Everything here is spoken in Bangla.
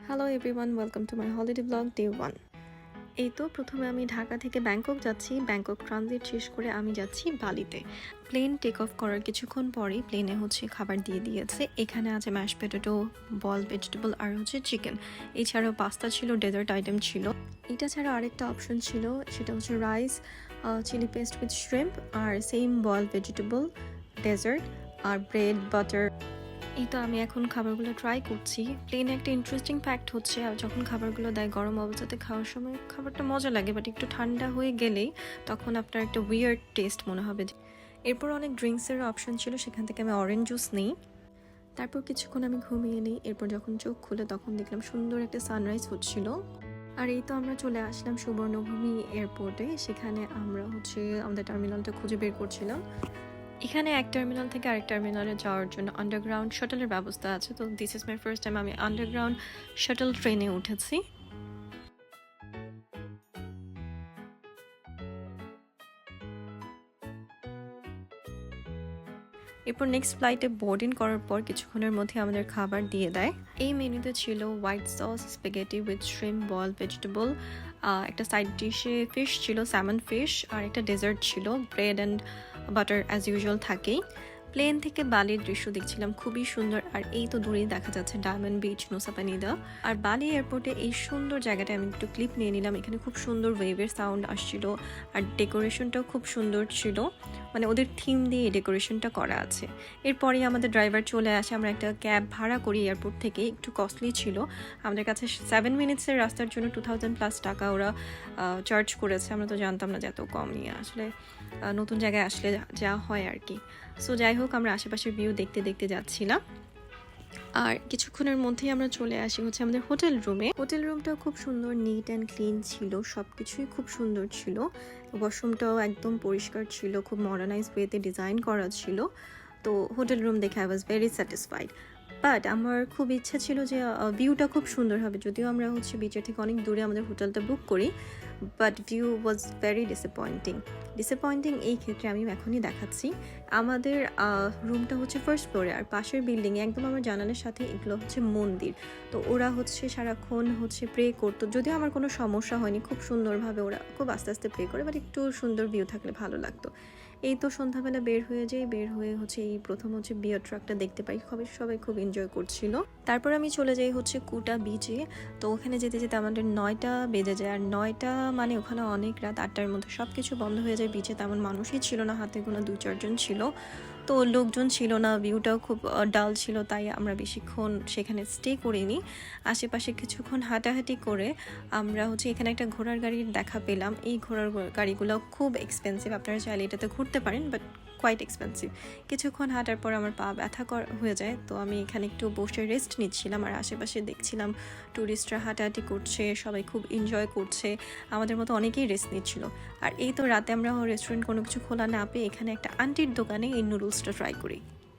Hello everyone, welcome to my holiday blog day 1। এই তো প্রথমে আমি ঢাকা থেকে ব্যাংকক যাচ্ছি। ব্যাংকক ট্রানজিট শেষ করে আমি যাচ্ছি বালিতে। প্লেন টেক অফ করার কিছুক্ষণ পরেই প্লেনে খাবার দিয়ে দিয়েছে। এখানে আছে ম্যাশ পটেটো, বল ভেজিটেবল আর চিকেন। এছাড়াও পাস্তা ছিল, ডেজার্ট আইটেম ছিল। এটা ছাড়া আরেকটা অপশন ছিল, সেটা হচ্ছে rice, chili paste with shrimp আর সেম বল ভেজিটেবল, ডেজার্ট আর ব্রেড বাটার। এই তো আমি এখন খাবারগুলো ট্রাই করছি। প্লেনে একটা ইন্টারেস্টিং ফ্যাক্ট হচ্ছে, আর যখন খাবারগুলো দেয় গরম অবস্থাতে খাওয়ার সময় খাবারটা মজা লাগে, বাট একটু ঠান্ডা হয়ে গেলেই তখন আপনার একটা উইয়ার্ড টেস্ট মনে হবে। এরপর অনেক ড্রিঙ্কসের অপশন ছিল, সেখান থেকে আমি অরেঞ্জ জুস নিই। তারপর কিছুক্ষণ আমি ঘুমিয়ে নিই। এরপর যখন চোখ খুলে তখন দেখলাম সুন্দর একটা সানরাইজ হচ্ছিল। আর এই তো আমরা চলে আসলাম সুবর্ণভূমি এয়ারপোর্টে। সেখানে আমরা আমাদের টার্মিনালটা খুঁজে বের করছিলাম। এখানে এক টার্মিনাল থেকে আরেক টার্মিনালে যাওয়ার জন্য আন্ডারগ্রাউন্ড শাটলের ব্যবস্থা আছে। তো this is my first time আমি আন্ডারগ্রাউন্ড শাটল ট্রেনে উঠেছি। এরপর নেক্সট ফ্লাইটে বোর্ডিং করার পর কিছুক্ষণের মধ্যে আমাদের খাবার দিয়ে দেয়। এই মেনুতে ছিল white sauce, spaghetti with shrimp, ball vegetable, একটা সাইড ডিশে ফিশ ছিল, স্যামন ফিশ, আর একটা ডেজার্ট ছিল, bread and butter as usual থাকেই। প্লেন থেকে বালির দৃশ্য দেখছিলাম, খুবই সুন্দর। আর এই তো দূরেই দেখা যাচ্ছে ডায়মন্ড বিচ, নুসা পেনিনা। আর বালি এয়ারপোর্টে এই সুন্দর জায়গাটা আমি একটু ক্লিপ নিয়ে নিলাম। এখানে খুব সুন্দর ওয়েভের সাউন্ড আসছিল, আর ডেকোরেশনটাও খুব সুন্দর ছিল। মানে ওদের থিম দিয়ে ডেকোরেশনটা করা আছে। এরপরেই আমাদের ড্রাইভার চলে আসে। আমরা একটা ক্যাব ভাড়া করি এয়ারপোর্ট থেকে, একটু কস্টলি ছিল আমাদের কাছে। 7 মিনিটসের রাস্তার জন্য 2000+ টাকা ওরা চার্জ করেছে। আমরা তো জানতাম না যে এত কম নিয়ে আসলে নতুন জায়গায় আসলে যা হয় আর কি। সো যাই হোক, আমরা আশেপাশের ভিউ দেখতে দেখতে যাচ্ছিলাম। আর কিছুক্ষণের মধ্যেই আমরা চলে আসি আমাদের হোটেল রুমে। হোটেল রুমটা খুব সুন্দর, নিট অ্যান্ড ক্লিন ছিল, সব কিছুই খুব সুন্দর ছিল। ওয়াশরুমটাও একদম পরিষ্কার ছিল, খুব মডার্নাইজ ওয়েতে ডিজাইন করা ছিল। তো হোটেল রুম দেখে I was very satisfied. But আমার খুব ইচ্ছা ছিল যে ভিউটা খুব সুন্দর হবে, যদিও আমরা বিচের থেকে অনেক দূরে আমাদের হোটেলটা বুক করি। But view was very disappointing এই ক্ষেত্রে আমি এখনই দেখাচ্ছি। আমাদের রুমটা ফার্স্ট ফ্লোরে, আর পাশের বিল্ডিংয়ে একদম আমার জানালার সাথে এগুলো মন্দির। তো ওরা সারাক্ষণ প্রে করতো, যদিও আমার কোনো সমস্যা হয়নি, খুব সুন্দরভাবে ওরা খুব আস্তে আস্তে প্রে করে, বাট একটু সুন্দর ভিউ থাকলে ভালো লাগতো। এই তো সন্ধ্যাবেলা বের হয়ে এই প্রথম বিয়ার ট্রাকটা দেখতে পাই। সবাই খুব এনজয় করছিল। তারপর আমি চলে যাই কুটা বিচে। তো ওখানে যেতে যেতে আমাদের 9টা বেজে যায়। আর 9টা মানে ওখানে অনেক রাত। 8টার মধ্যে সব কিছু বন্ধ হয়ে যায়। বিচে তেমন মানুষই ছিল না, হাতে গোনা 2-4 জন ছিল। তো লোকজন ছিল না, ভিউটাও খুব ডাল ছিল, তাই আমরা বেশিক্ষণ সেখানে স্টে করিনি। আশেপাশে কিছুক্ষণ হাঁটাহাঁটি করে আমরা এখানে একটা ঘোড়ার গাড়ির দেখা পেলাম। এই ঘোড়ার গাড়িগুলো খুব এক্সপেন্সিভ, আপনারা চাইলে এটাতে ঘুরতে পারেন, বাট কোয়াইট এক্সপেন্সিভ। কিছুক্ষণ হাঁটার পর আমার পা ব্যথা হয়ে যায়। তো আমি এখানে একটু বসে রেস্ট নিচ্ছিলাম, আর আশেপাশে দেখছিলাম ট্যুরিস্টরা হাঁটাহাঁটি করছে, সবাই খুব এনজয় করছে। আমাদের মতো অনেকেই রেস্ট নিচ্ছিল। আর এই তো রাতে আমরা রেস্টুরেন্ট কোনো কিছু খোলা না পেয়ে এখানে একটা আন্টির দোকানে এই নুডলসটা ট্রাই করি।